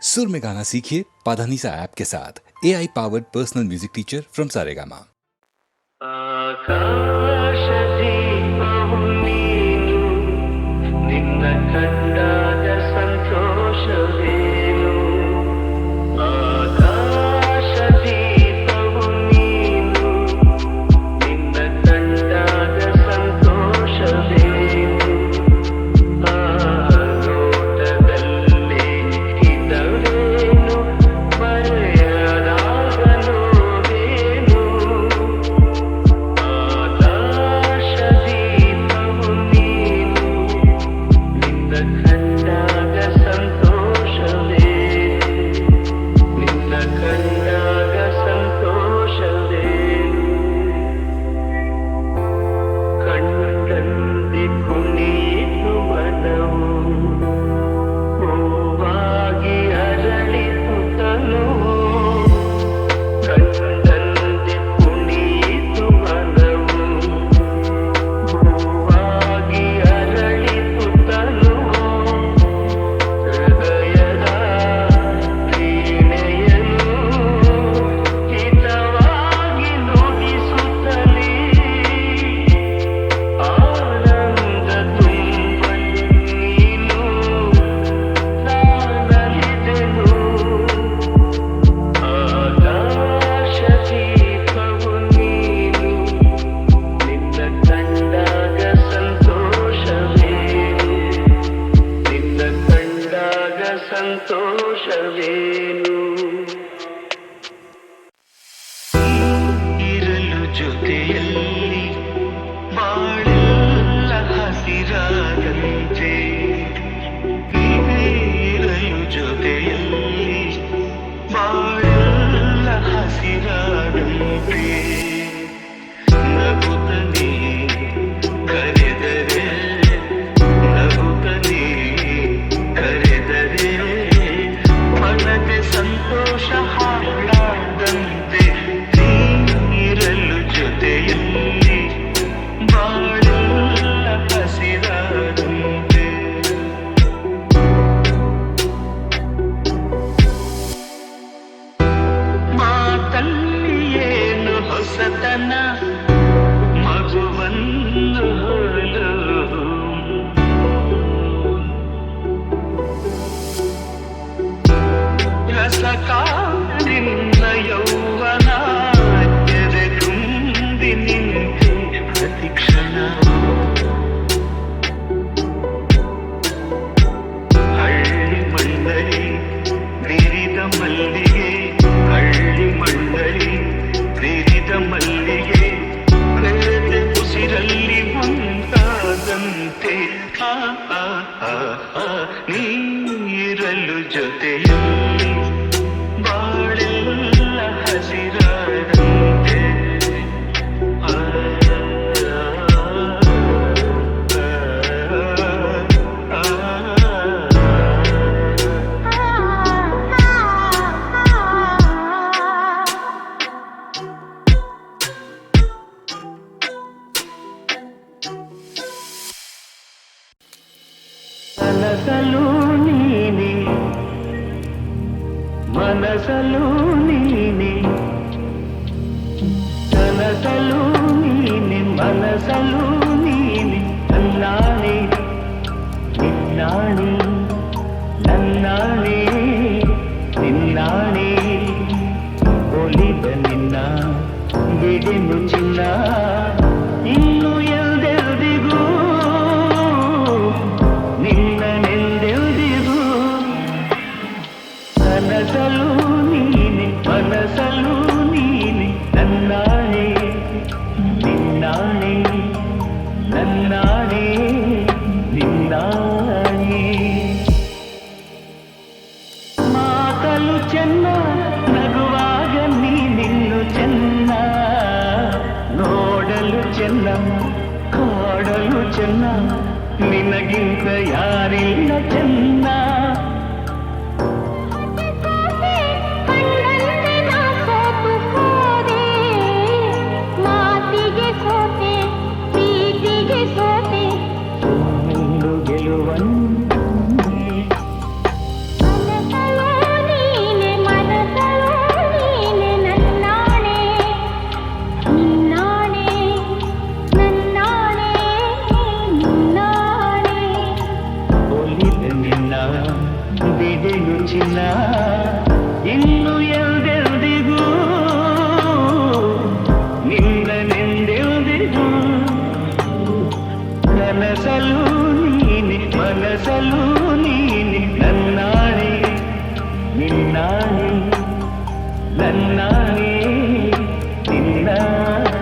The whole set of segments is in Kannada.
सुर में गाना सीखिए पाधानीसा ऐप के साथ AI powered personal music teacher from Saregama. ನೀರಲು ಜೊತೆಯಲ್ಲಿ ಬಾಳೆಲ್ಲ ಹಸಿರಾದಂತೆ ಮನಸಲು ನೀನೆ ಮನಸಲು ನೀನೆ ಕನಸಲು ನೀನೆ ಮನಸಲು ನೀನೆ ನನ್ನಾಣೆ ನಿನ್ನಾಣೆ ನನ್ನಾಣೆ ನಿನ್ನಾಣೆ ಒಲಿದ ನಿನ್ನ ಬಿಡೆನು ಚಿನ್ನ ಇನ್ನು ಎಲ್ದೆಲ್ದಿಗೂ ನಿನ್ನನೆಂದೆಲ್ದಿಗೂ ಕನಸಲು ನೀನೆ ಮನಸಲು ನೀನೆ ನನ್ನಾಣೆ ನಿನ್ನಾಣೆ ನನ್ನಾಣೆ ನಿನ್ನಾಣೆ ಮಾತಲು ಚೆನ್ನ ನಗುವಾಗ ನೀನಿನ್ನು ಚೆನ್ನ ನೋಡಲು ಚೆನ್ನ ಕಾಡಲು ಚೆನ್ನ ನಿನಗಿಂತ ಯಾರಿಲ್ಲ ಚೆನ್ನ ಗೆಲುವನ್ನು ನೀನು ಚಿನ್ನ ಇನ್ನು ಎಲ್ದೆಲ್ದಿಗೂ ನಿಂದನೆಂದೆಲ್ದಿಗೂ ಕನಸಲು ನೀನೆ ಮನಸಲು ನೀನೆ ನನ್ನಾಣೆ ನಿನ್ನಾಣೆ ನನ್ನಾಣೆ ನಿನ್ನಾಣೆ.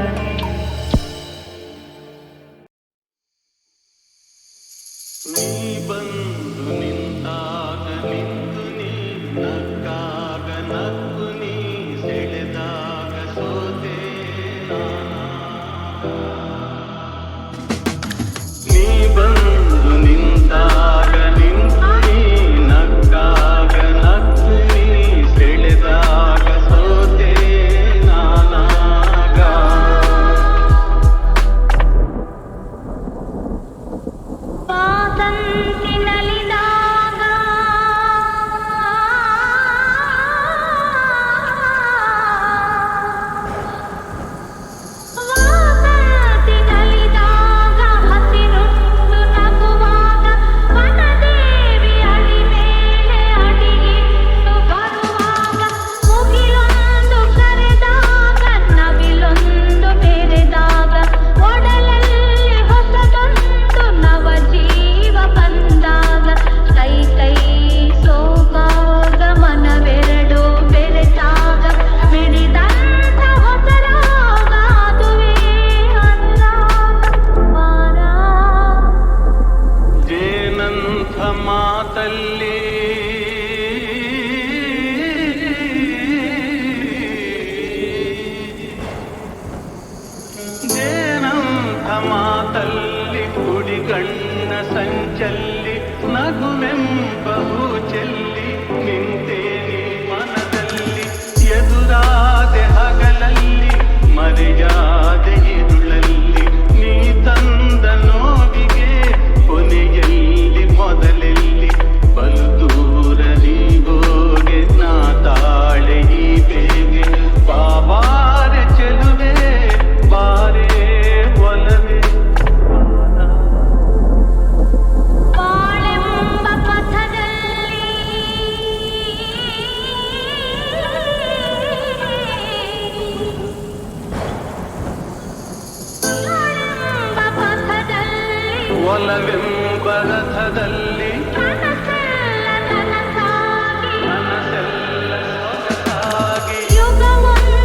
ನೀ ಬಂದು ನಿಂತಾಗ ನಿಂತು ನೀ ನಕ್ಕಾಗ ನಕ್ಕು ನೀ ಸೆಳೆದಾಗ ಸೋತೆ ನೀ ಬಂದು ನಿಂತಾಗ ನಿಂತು ನೀ ನಕ್ಕಾಗ ನಕ್ಕು ನೀ ಸೆಳೆದಾಗ ಸೋತೆ ನಾನಾಗ ವಾಸಂತಿ ನಲಿದಾಗ ವಾಸಂತಿ ನಲಿದಾಗ ಹಸಿರುಂಡು ನಗುವಾಗ ವನದೇವಿ ಅಡಿ ಮೇಲೆ ಅಡಿಗಿಟ್ಟು ಬರುವಾಗ ಮುಗಿಲೊಂದು ಕರೆದಾಗ ನವಿಲೊಂದು ಬೆರೆದಾಗ ಒಡಲಲ್ಲಿ ಹೊಸದೊಂದು ನವ ಜೀವ ಬಂದಾಗ ಕೈ ಕೈ ಸೋಗಾಗ ಮನವೆರಡು ಬೆರೆತಾಗ ಮಿಡಿದಂಥ ಹೊಸರಾಗ ಅದುವೇ ಅನುರಾಗ ವಾರ ಜೇನಂಥ ಮಾತಲ್ಲಿ ಜೇನಂಥ ಮಾತಲ್ಲಿ ಕುಡಿಗಣ್ಣ ಸಂಚಲ್ಲಿ ನಗುವೆಂಬಹು ಚೆಲ್ಲಿ ನಿಂತೆ ನೀ ಮನದಲ್ಲಿ ಎದುರಾದೆ ಹಗಲಲ್ಲಿ ಮರೆಯಾದೆ ಇರುಳಲ್ಲಿ ನೀ ತಂದ ನೋವಿಗೆ ಕೊನೆಯಲ್ಲಿ ಮೊದಲೆಲ್ಲಿ ಬಲು ದೂರ ನೀಗೋಗೆ ನಾ ತಾಳೆ ಈ ಬೇಗೆ ಬಾಬಾರೆ ಚೆಲುವೆ ಬಾರೆ ಒಲವೇ ಬಾಳೆಂಬ ಪಥದಲ್ಲಿ ಬಾಳೆಂಬ ಪಥದಲ್ಲಿ ಒಲವೆಂಬ ರಥದಲ್ಲಿ ಕನಸೆಲ್ಲ ನನಸಾಗಿ ಮನಸ್ಸೆಲ್ಲ ಸೊಗಸಾಗಿ ಯುಗವೊಂದು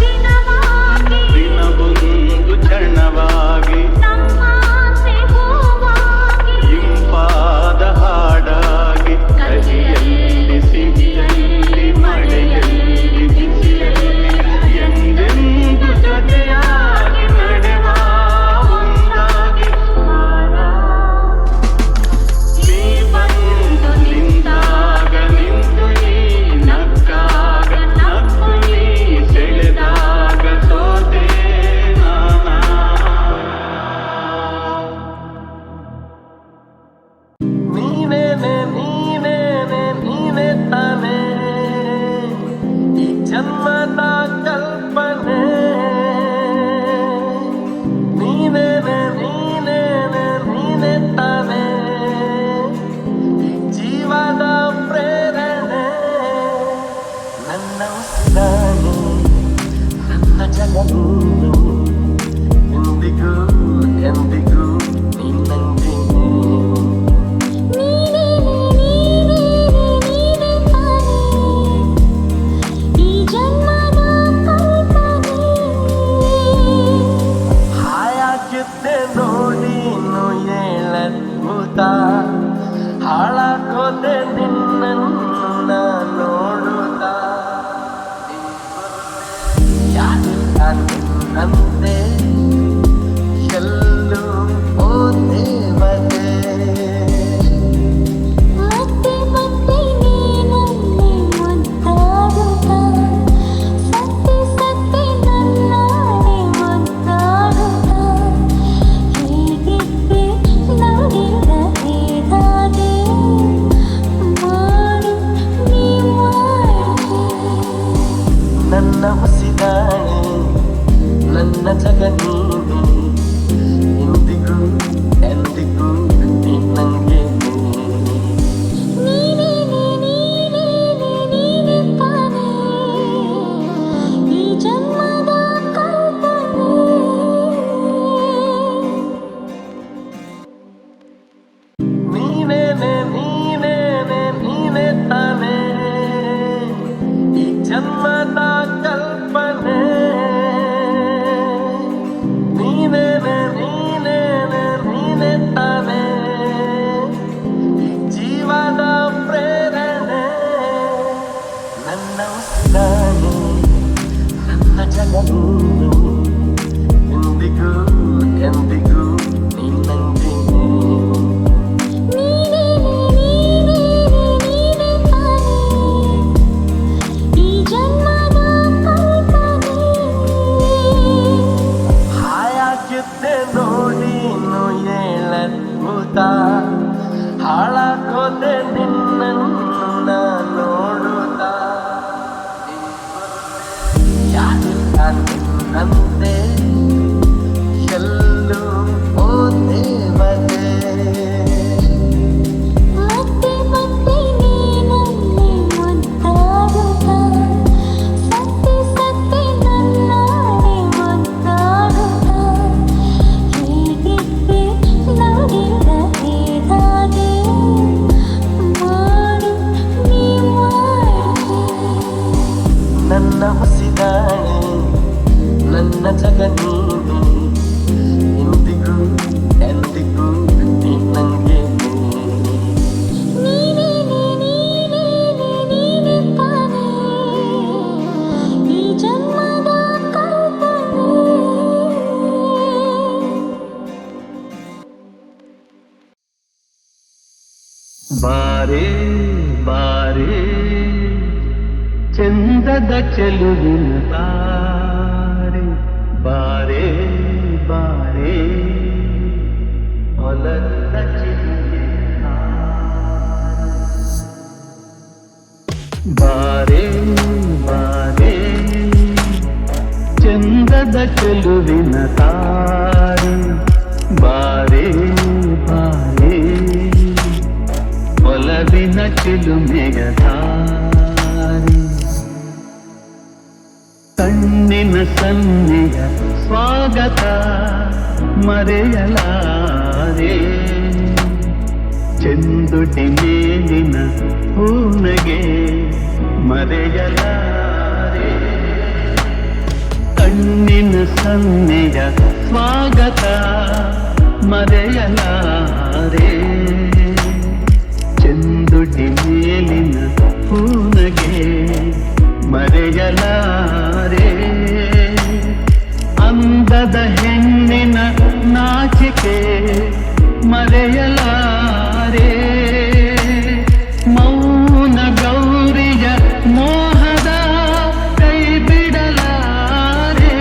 ದಿನವಾಗಿ ದಿನವೊಂದು ಕ್ಷಣವಾಗಿ ನಮ್ಮಾಸೆ ಹೂವಾಗಿ ಇಂಪಾದ ಹಾಡಾಗಿ ಕಹಿಯಲ್ಲಿ ಸಿಹಿಯಲ್ಲಿ ಮಳೆಯಲ್ಲಿ ಬಿಸಿಯಲ್ಲಿ ಎಂದೆಂದು ಜೊತೆಯಾಗಿ ನಡೆವ ಒಂದಾಗಿ ನೀ ಬಂದು ನಿಂತಾಗ ನಿಂತು ನೀ ನಕ್ಕಾಗ ನಕ್ಕು ನೀ ಸೆಳೆದಾಗ ಸೋತೆ ನಾನಾ ನೀನೇನೆ ನೀನೇನೆ ನೀನೆ ತಾನೇ ಈ ಜನ್ಮದ ಕಲ್ಪನೆ ನೀನೇನೆ ನೀನೇನೆ ನೀನೆ ತಾನೇ ಈ ಜೀವದ ಪ್ರೇರಣೆ ನನ್ನ ಉಸಿರಾಣೆ ನನ್ನ ಜಗನು ಎಂದಿಗೂ ಎಂದಿಗೂ ನಿನ್ನಂಗೆ ನೀನೇ ತಾನೇ ಈ ಜನ್ಮದ ಕಲ್ಪನೆ ಹಾಯಾಗಿದ್ದೆ ನೋಡಿ ಹೇಳದ್ಭುತ ಹಾಳಾಗೋದೆ ನಿನ್ನನ್ನು ನಾ ನೋಡುತ್ತಾ ಯಾರಿಲ್ಲ ನಿನ್ನಂತೆ ಎಲ್ಲೂ ಓ ದೇವತೆ ಮತ್ತೆ ಮತ್ತೆ ನೀನಲ್ಲಿ ಮುದ್ದಾಡುತ್ತಾ ಸತ್ತೆ ಸತ್ತೆ ನನ್ನಾನೆ ಮುದ್ದಾಡುತ್ತಾ ಹೀಗಿದ್ದೆ ನೋಡಿದ ಹೇಗಾದೆ ಮಾಡು ನೀ ಮಾಡಿದೆ ನನ್ನ ಹೊಸಿದಾಣೆ ನನ್ನ ಜಗ ನೀನೆ ಎಂದಿಗೂ ಎಂದಿಗೂ ನಿನ್ನಂಗೆ ನೀನೇ ನೀನು ಎಂದಿಗೂ ಎಂದಿಗೂ ನಿನ್ನಂತೆಯೇ ನೀನೇ ನೀನೇ ನೀನೇ ತಾನೇ ಈ ಜನ್ಮದ ಕಲ್ಪನೆ ಹಾಯಾಗಿದ್ದೆ ನೋಡೀನು ಏಳದ್ಭುತ ಹಾಳಾಗೋದೆ ನಿನ್ನನ್ನು ನಾ ನೋಡುತ್ತಾ ಯಾರಿಲ್ಲ ನಿನ್ನಂತೆ ಎಲ್ಲೂ ಓ ದೇವತೆ ಮತ್ತೆ ಮತ್ತೆ ನೀನನ್ನೇ ಮುದ್ದಾಡುತ್ತಾ ಸತ್ತಿ ಸತ್ತಿ ನನ್ನಾಣೆ ಮುದ್ದಾಡುತ್ತಾ ಹೇಗಿದ್ದೆ ನೋಡಿದ ಹೇಗಾದೆ ಮಾಡು ನೀ ಮಾಡಿದೆ ನನ್ನ ಹುಸಿದಾಳೆ ನನ್ನ ಜಗ ನೀನೆ ಎಂದಿಗೂ ಎಂದಿಗೂ ನಿನ್ನಂಗೆ ನೀನೇ ನೀನೇ ನೀನೇ ತಾನೇ ಈ ಜನ್ಮದ ಕಲ್ಪನೆ ಬಾರೆ ಬಾರೆ ಚಂದದ ಚೆಲುವಿನ ತಾರೆ ಬಾರೆ ಬಾರೆ ಹೊಲದ ಚಿಲುವಿನ ಬಾರೆ ಬಾರೆ ಚಂದದ ಚೆಲುವಿನ ತಾರೆ ಬಾರೆ ಬಾರೆ ಒಲವಿನ ಚಿಲುಮೆಯ ಧಾರೆ ಕಣ್ಣಿನ ಸನ್ನೆಯ ಸ್ವಾಗತ ಮರೆಯಲಾರೆ ಚೆಂದುಟಿ ಮೇಲಿನ ಹೂನಗೆ ಮರೆಯಲಾರೆ ಕಣ್ಣಿನ ಸನ್ನೆಯ ಸ್ವಾಗತ ಮರೆಯಲಾರೆ ಚೆಂದುಟಿ ಮೇಲಿನ ಹೂನಗೆ ಮರೆಯಲಾರೆ ಅಂದದ ಹೆಣ್ಣಿನ ನಾಚಿಕೆ ಮರೆಯಲಾರೆ ಮೌನ ಗೌರಿಯ ಮೋಹದ ಕೈ ಬಿಡಲಾರೆ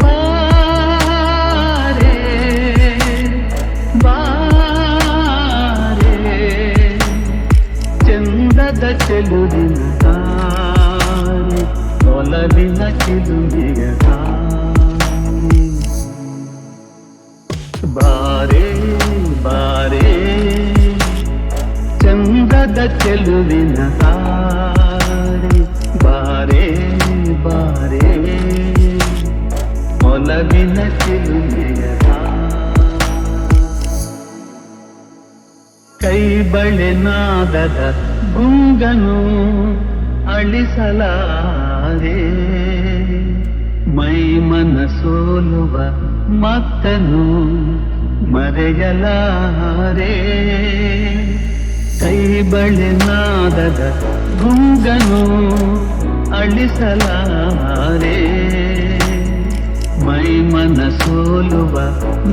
ಬಾರೆ ಬಾರೆ ಚಂದದ ಚೆಲುವಿನ ತಾರೆ ಒಲವಿನ ಚಿಲುಮೆಯ ತಾರೆ ಬಾರೆ ಬಾರೆ ಚಂದದ ಚೆಲುವಿನ ತಾರೆ ಬಾರೆ ಬಾರೆ ಒಲವಿನ ಚಿಲುಮೆಯ ತಾರೆ ಕೈ ಬಳೆ ನಾದದ ಗುಂಗನು ಅಳಿಸಲಾರೆ ಮೈ ಮನ ಸೋಲುವ ಮತ್ತನು ಮರೆಯಲಾರೆ ಕೈ ಬಳೆ ನಾದದ ಗುಂಗನು ಅಳಿಸಲಾರೆ ಮೈ ಮನ ಸೋಲುವ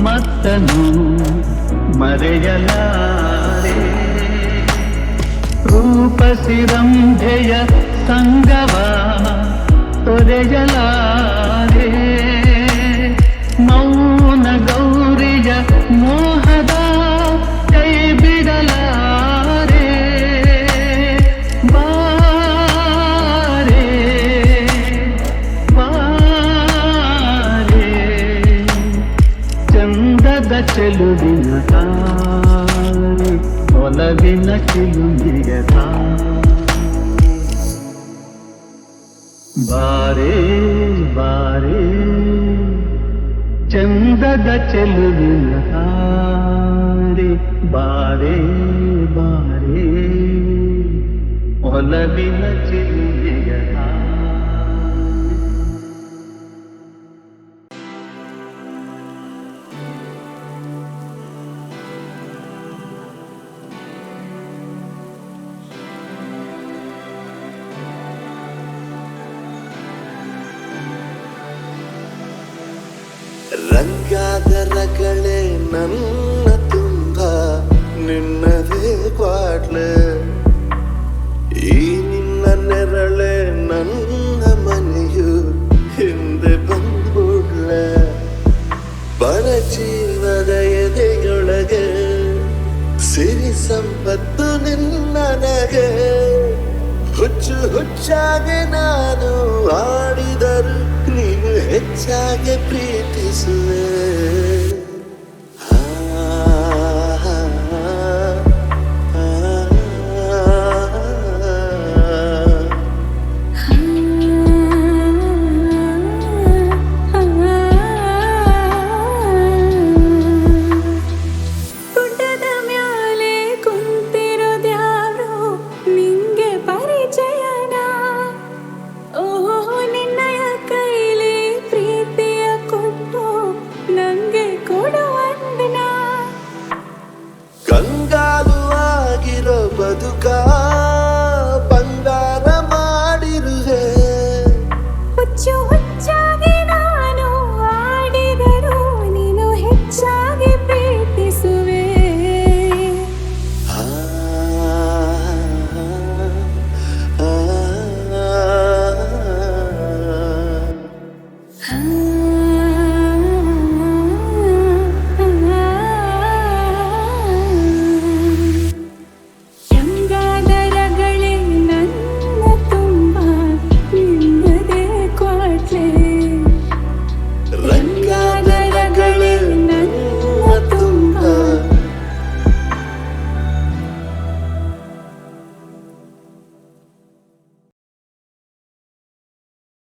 ಮತ್ತನು ಮರೆಯಲಾರೆ ರೂಪಸಿರಂಭೆಯ ಸಂಗವ ತೊರೆಯಲಾರೆ ಮೌನ ಗೌರಿಯ ಮೋಹದ ಕೈ ಬಿಡಲಾರೆ ಬಾರೆ ಬಾರೆ ಚಂದದ ಚೆಲುವಿನ ತಾರೆ ಒಲವಿನ ಚಿಲುಮೆಯ ತಾರೆ ಬಾರೆ ಬಾರೆ ಚಂದದ ಚೆಲುವಿನ ತಾರೆ ಬಾರೆ ಬಾರೆ ಒಲವಿನ ಚಿಲುಮೆಯ ತಾರೆ ರಂಗಾದರಗಳೇ ನನ್ನ ತುಂಬ ನಿನ್ನದೇ ಕ್ವಾಟ್ಲೆ ಈ ನಿನ್ನ ನೆರಳೆ ನನ್ನ ಮನೆಯು ಹಿಂದೆ ಬಂದ್ಬಿಡ್ಲೆ ಬಡ ಜೀವದ ಎದೆಯೊಳಗೆ ಸಿರಿ ಸಂಪತ್ತು ನಿನ್ನನಗೆ ಹುಚ್ಚು ಹುಚ್ಚಾಗೆ ನಾನು ಆಡಿದರು ನೀನು ಹೆಚ್ಚಾಗಿ ಪ್ರೀತಿಸುವೆ